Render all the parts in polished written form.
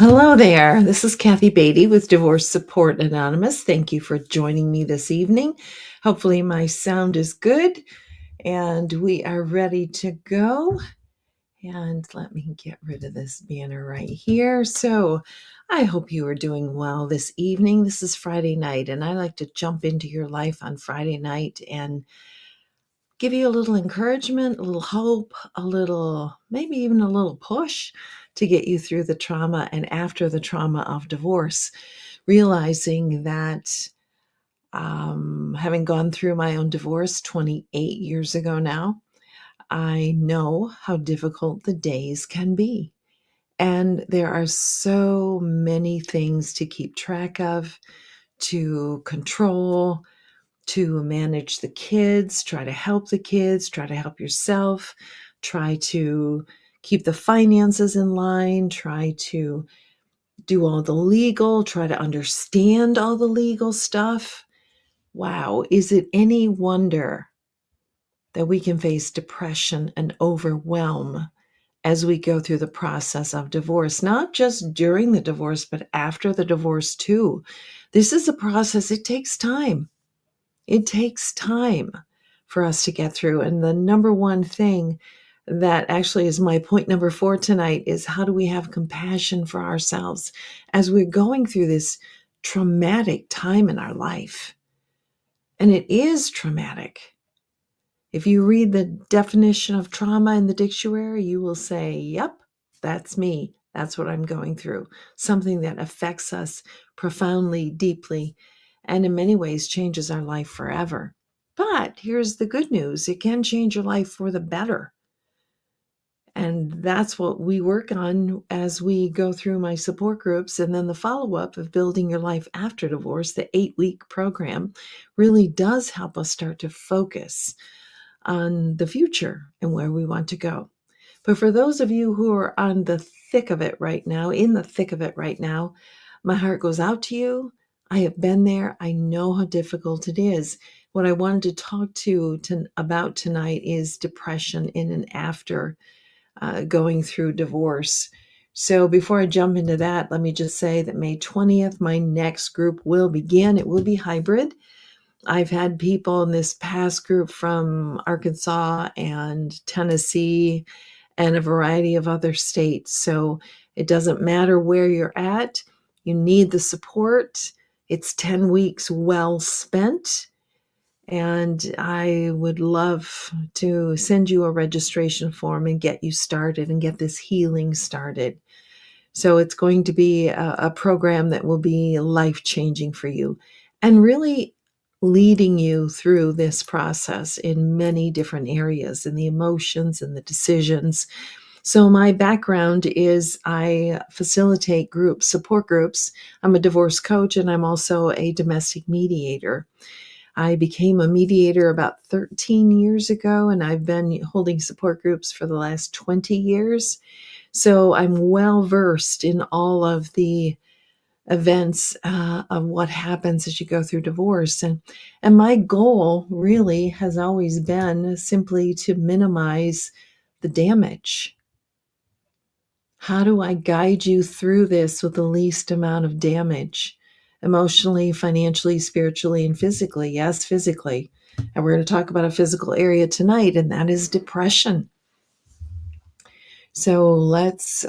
Hello there. This is Kathy Beatty with Divorce Support Anonymous. Thank you for joining me this evening. Hopefully, my sound is good and we are ready to go. And let me get rid of this banner right here. So, I hope you are doing well this evening. This is Friday night, and I like to jump into your life on Friday night and give you a little encouragement, a little hope, a little, maybe even a little push to get you through the trauma and after the trauma of divorce, realizing that having gone through my own divorce 28 years ago now, I know how difficult the days can be. And there are so many things to keep track of, to control, to manage the kids, try to help the kids, try to help yourself, try to keep the finances in line, try to do all the legal, try to understand all the legal stuff. Wow, is it any wonder that we can face depression and overwhelm as we go through the process of divorce, not just during the divorce, but after the divorce too? This is a process, it takes time. It takes time for us to get through. And the number one thing that actually is my point number 4 tonight is, how do we have compassion for ourselves as we're going through this traumatic time in our life? And it is traumatic. If you read the definition of trauma in the dictionary, you will say, yep, that's me. That's what I'm going through. Something that affects us profoundly, deeply, and in many ways changes our life forever. But here's the good news: it can change your life for the better. And that's what we work on as we go through my support groups. And then the follow up of building your life after divorce, the 8-week program, really does help us start to focus on the future and where we want to go. But for those of you who are on the thick of it right now, in the thick of it right now, my heart goes out to you. I have been there. I know how difficult it is. What I wanted to talk about tonight is depression in and after going through divorce. So before I jump into that, let me just say that May 20th, my next group will begin. It will be hybrid. I've had people in this past group from Arkansas and Tennessee and a variety of other states. So it doesn't matter where you're at, you need the support. It's 10 weeks well spent. And I would love to send you a registration form and get you started and get this healing started. So it's going to be a program that will be life-changing for you and really leading you through this process in many different areas, in the emotions and the decisions. So my background is I facilitate groups, support groups. I'm a divorce coach, and I'm also a domestic mediator. I became a mediator about 13 years ago, and I've been holding support groups for the last 20 years. So I'm well versed in all of the events of what happens as you go through divorce. And my goal really has always been simply to minimize the damage. How do I guide you through this with the least amount of damage? Emotionally, financially, spiritually, and physically. Yes, physically. And we're going to talk about a physical area tonight, and that is depression. So let's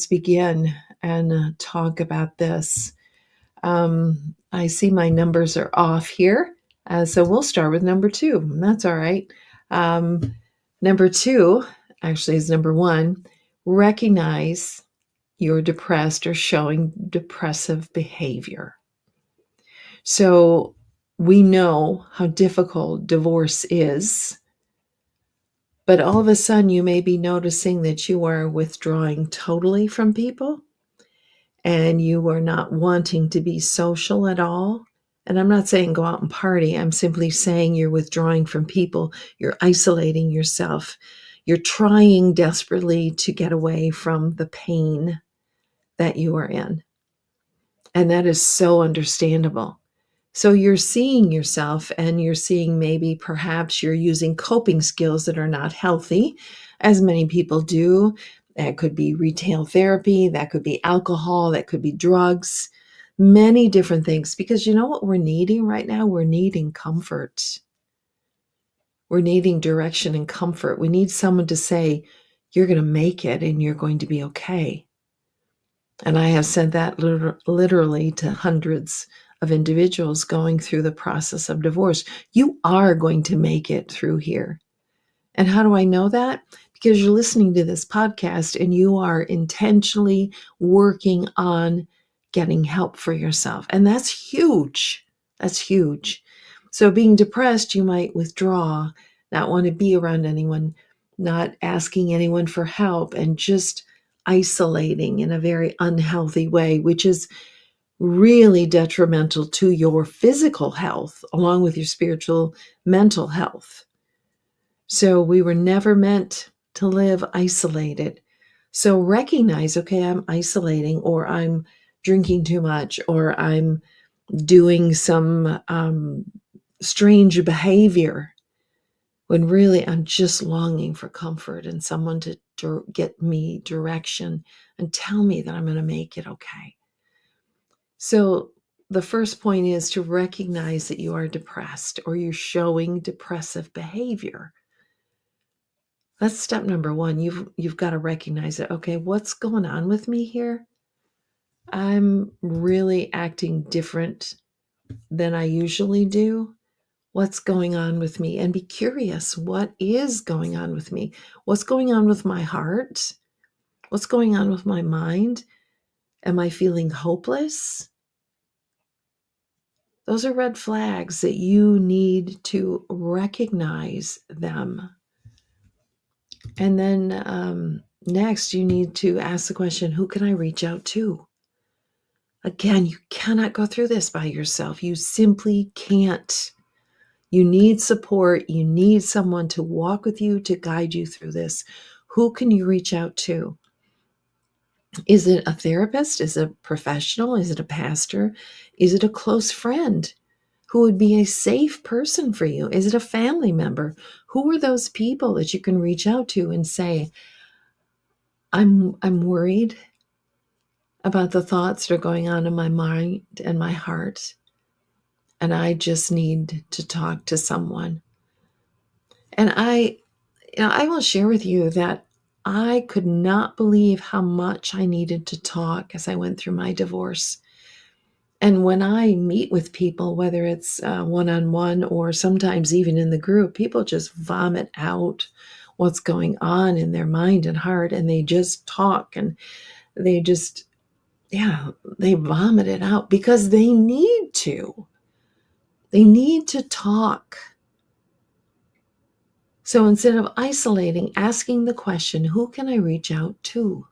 begin. and talk about this. I see my numbers are off here. So we'll start with number 2. And that's all right. Number 2 actually is number 1. Recognize you're depressed or showing depressive behavior. So we know how difficult divorce is, but all of a sudden you may be noticing that you are withdrawing totally from people and you are not wanting to be social at all. And I'm not saying go out and party. I'm simply saying you're withdrawing from people. You're isolating yourself. You're trying desperately to get away from the pain that you are in. And that is so understandable. So you're seeing yourself and you're seeing maybe perhaps you're using coping skills that are not healthy, as many people do. That could be retail therapy, that could be alcohol, that could be drugs, many different things. Because you know what we're needing right now? We're needing comfort. We're needing direction and comfort. We need someone to say, you're going to make it and you're going to be okay. And I have said that literally to hundreds of individuals going through the process of divorce. You are going to make it through here. And how do I know that? Because you're listening to this podcast and you are intentionally working on getting help for yourself. And that's huge. That's huge. So being depressed, you might withdraw, not want to be around anyone, not asking anyone for help, and just isolating in a very unhealthy way, which is really detrimental to your physical health, along with your spiritual, mental health. So we were never meant to live isolated. So recognize, okay, I'm isolating, or I'm drinking too much, or I'm doing some strange behavior, when really I'm just longing for comfort and someone to get me direction and tell me that I'm going to make it okay. So the first point is to recognize that you are depressed or you're showing depressive behavior. That's step number 1. You've got to recognize it. Okay, what's going on with me here? I'm really acting different than I usually do. What's going on with me? And be curious, what is going on with me? What's going on with my heart? What's going on with my mind? Am I feeling hopeless? Those are red flags that you need to recognize them. And then next, you need to ask the question, who can I reach out to? Again, you cannot go through this by yourself. You simply can't. You need support. You need someone to walk with you, to guide you through this. Who can you reach out to? Is it a therapist? Is it a professional? Is it a pastor? Is it a close friend who would be a safe person for you? Is it a family member? Who are those people that you can reach out to and say, I'm worried about the thoughts that are going on in my mind and my heart, and I just need to talk to someone. And I will share with you that I could not believe how much I needed to talk as I went through my divorce. And when I meet with people, whether it's one-on-one or sometimes even in the group, people just vomit out what's going on in their mind and heart, and they just talk and they just, they vomit it out because they need to. They need to talk. So instead of isolating, asking the question, who can I reach out to?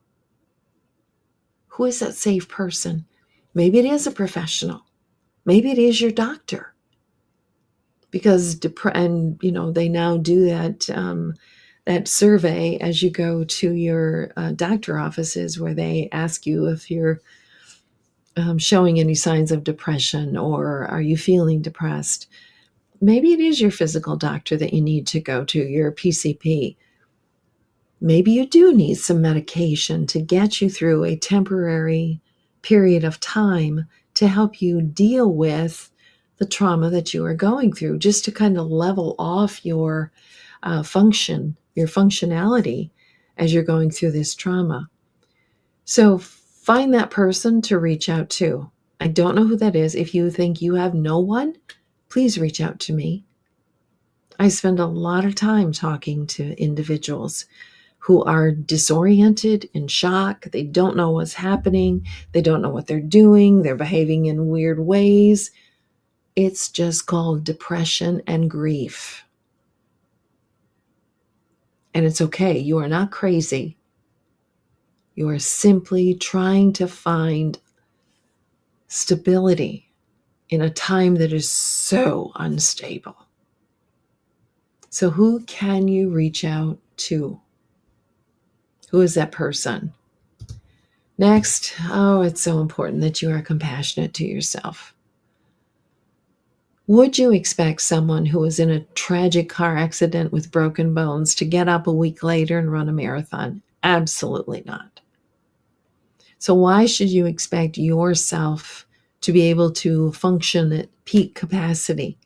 Who is that safe person? Maybe it is a professional. Maybe it is your doctor. Because they now do that survey as you go to your doctor offices, where they ask you if you're showing any signs of depression or are you feeling depressed. Maybe it is your physical doctor that you need to go to, your PCP. Maybe you do need some medication to get you through a temporary period of time to help you deal with the trauma that you are going through, just to kind of level off your your functionality as you're going through this trauma. So find that person to reach out to. I don't know who that is. If you think you have no one, please reach out to me. I spend a lot of time talking to individuals who are disoriented, in shock. They don't know what's happening. They don't know what they're doing. They're behaving in weird ways. It's just called depression and grief. And it's okay. You are not crazy. You are simply trying to find stability in a time that is so unstable. So, who can you reach out to? Who is that person? Next, it's so important that you are compassionate to yourself. Would you expect someone who was in a tragic car accident with broken bones to get up a week later and run a marathon? Absolutely not. So, why should you expect yourself to be able to function at peak capacity?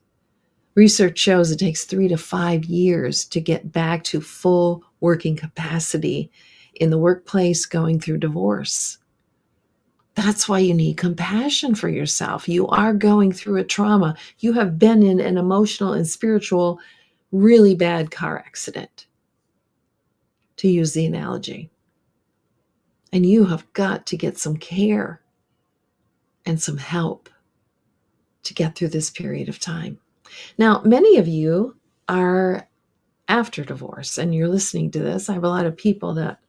Research shows it takes 3 to 5 years to get back to full working capacity in the workplace going through divorce. That's why you need compassion for yourself. You are going through a trauma. You have been in an emotional and spiritual, really bad car accident, to use the analogy. And you have got to get some care and some help to get through this period of time. Now, many of you are after divorce and you're listening to this. I have a lot of people that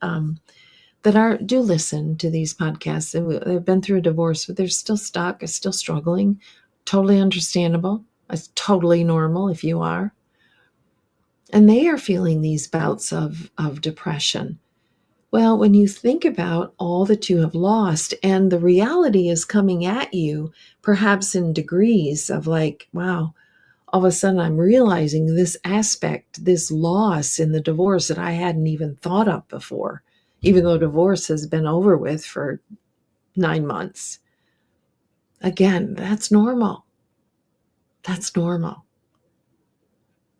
do listen to these podcasts. They've been through a divorce, but they're still stuck, are still struggling. Totally understandable. It's totally normal if you are. And they are feeling these bouts of depression. Well, when you think about all that you have lost and the reality is coming at you, perhaps in degrees of like, wow, all of a sudden I'm realizing this aspect, this loss in the divorce that I hadn't even thought of before, even though divorce has been over with for 9 months. Again, that's normal. That's normal.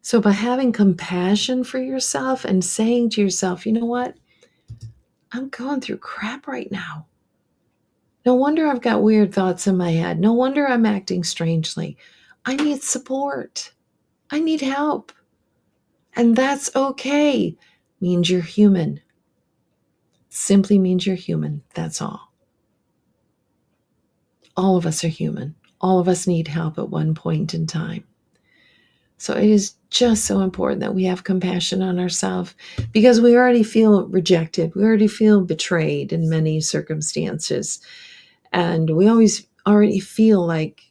So by having compassion for yourself and saying to yourself, you know what? I'm going through crap right now. No wonder I've got weird thoughts in my head. No wonder I'm acting strangely. I need support. I need help. And that's okay. Means you're human. Simply means you're human. That's all. All of us are human. All of us need help at one point in time. So it is just so important that we have compassion on ourselves because we already feel rejected. We already feel betrayed in many circumstances. And we always already feel like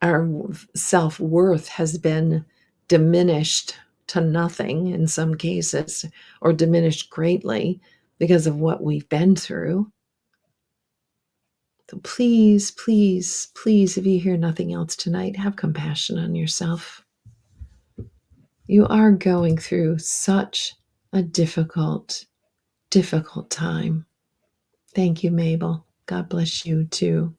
our self-worth has been diminished to nothing in some cases, or diminished greatly because of what we've been through. So please, please, please, if you hear nothing else tonight, have compassion on yourself. You are going through such a difficult, difficult time. Thank you, Mabel. God bless you too.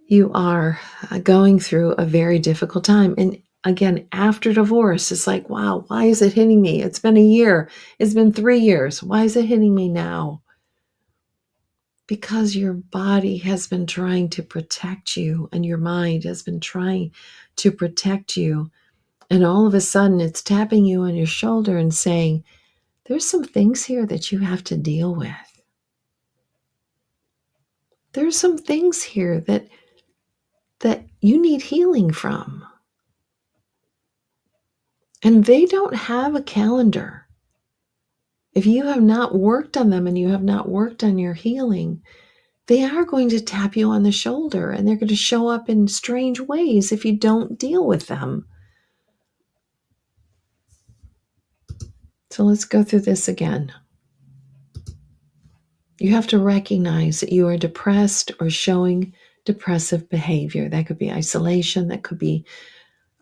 You are going through a very difficult time. And again, after divorce, it's like, wow, why is it hitting me? It's been a year. It's been 3 years. Why is it hitting me now? Because your body has been trying to protect you and your mind has been trying to protect you. And all of a sudden, it's tapping you on your shoulder and saying, there's some things here that you have to deal with. There's some things here that you need healing from. And they don't have a calendar. If you have not worked on them and you have not worked on your healing, they are going to tap you on the shoulder and they're going to show up in strange ways if you don't deal with them. So let's go through this again. You have to recognize that you are depressed or showing depressive behavior. That could be isolation, that could be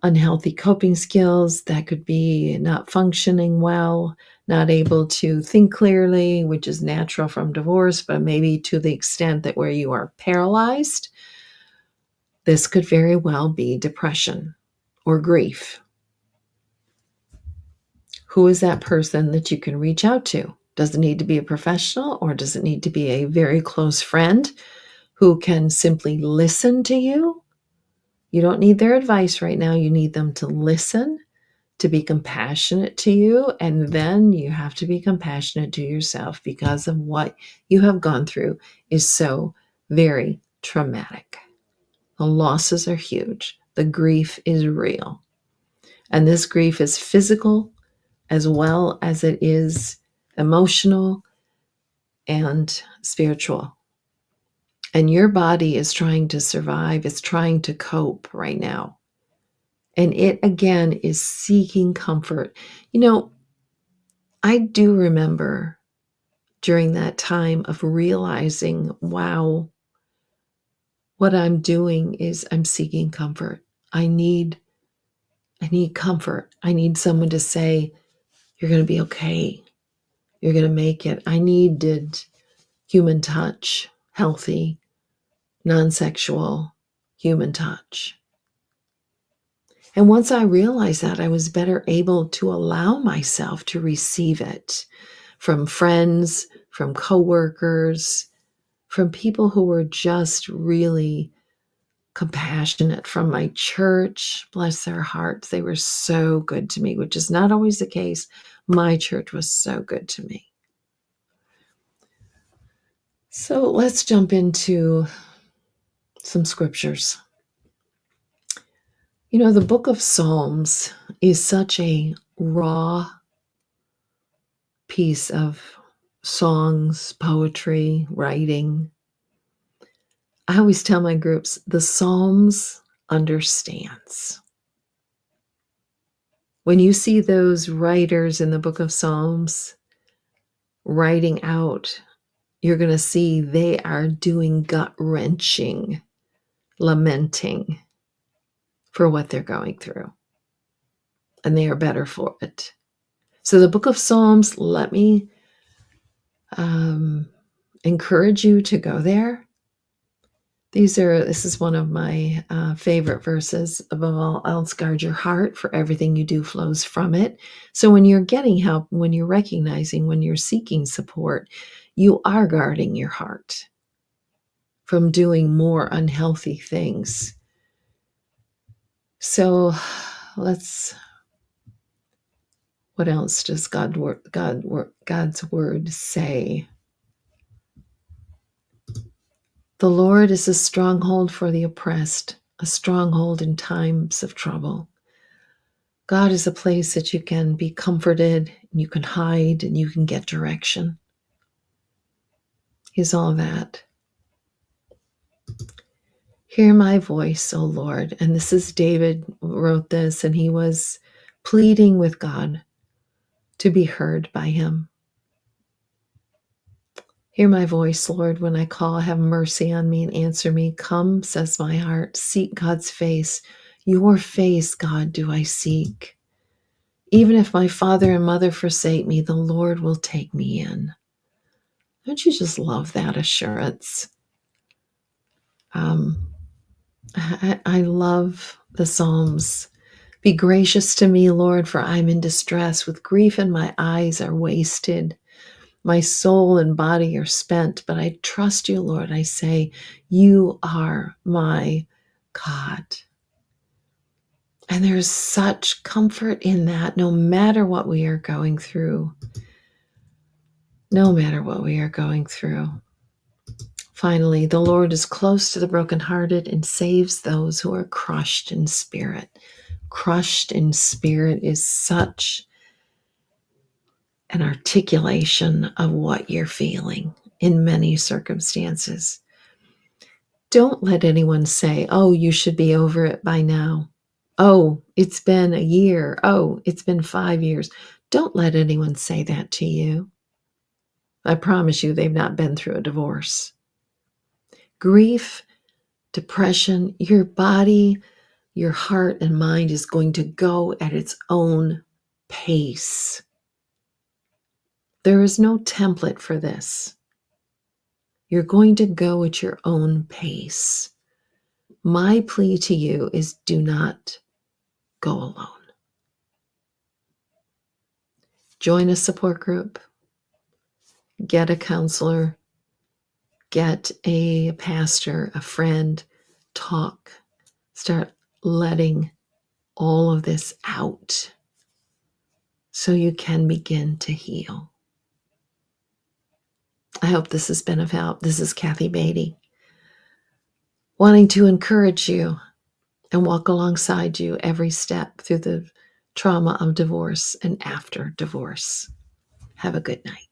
unhealthy coping skills, that could be not functioning well, not able to think clearly, which is natural from divorce, but maybe to the extent that where you are paralyzed, this could very well be depression or grief. Who is that person that you can reach out to? Does it need to be a professional, or does it need to be a very close friend who can simply listen to you? You don't need their advice right now. You need them to listen, to be compassionate to you, and then you have to be compassionate to yourself because of what you have gone through is so very traumatic. The losses are huge. The grief is real. And this grief is physical as well as it is emotional and spiritual. And your body is trying to survive, it's trying to cope right now. And it again is seeking comfort. You know, I do remember during that time of realizing, wow, what I'm doing is I'm seeking comfort. I need comfort. I need someone to say, you're going to be okay. You're going to make it. I needed human touch, healthy, non-sexual human touch. And once I realized that, I was better able to allow myself to receive it from friends, from coworkers, from people who were just really compassionate, from my church. Bless their hearts. They were so good to me, which is not always the case. My church was so good to me. So let's jump into some scriptures. You know, the book of Psalms is such a raw piece of songs, poetry, writing. I always tell my groups, the Psalms understands. When you see those writers in the book of Psalms writing out, you're going to see they are doing gut-wrenching, lamenting for what they're going through. And they are better for it. So the book of Psalms, let me encourage you to go there. This is one of my favorite verses. Above all else, guard your heart, for everything you do flows from it. So when you're getting help, when you're recognizing, when you're seeking support, you are guarding your heart from doing more unhealthy things. So what else does God's word say? The Lord is a stronghold for the oppressed, a stronghold in times of trouble. God is a place that you can be comforted, and you can hide, and you can get direction. He's all that. Hear my voice, O Lord. And this is David wrote this, and he was pleading with God to be heard by him. Hear my voice, Lord, when I call. Have mercy on me and answer me. Come, says my heart, seek God's face. Your face, God, do I seek. Even if my father and mother forsake me, the Lord will take me in. Don't you just love that assurance? I love the Psalms. Be gracious to me, Lord, for I'm in distress. With grief in my eyes are wasted. My soul and body are spent, but I trust you, Lord. I say, you are my God. And there's such comfort in that, no matter what we are going through. No matter what we are going through. Finally, the Lord is close to the brokenhearted and saves those who are crushed in spirit. Crushed in spirit is such an articulation of what you're feeling in many circumstances. Don't let anyone say, oh, you should be over it by now. Oh, it's been a year. Oh, it's been 5 years. Don't let anyone say that to you. I promise you, they've not been through a divorce. Grief, depression, your body, your heart and mind is going to go at its own pace. There is no template for this. You're going to go at your own pace. My plea to you is do not go alone. Join a support group. Get a counselor, get a pastor, a friend, talk, start letting all of this out so you can begin to heal. I hope this has been of help. This is Kathy Beatty, wanting to encourage you and walk alongside you every step through the trauma of divorce and after divorce. Have a good night.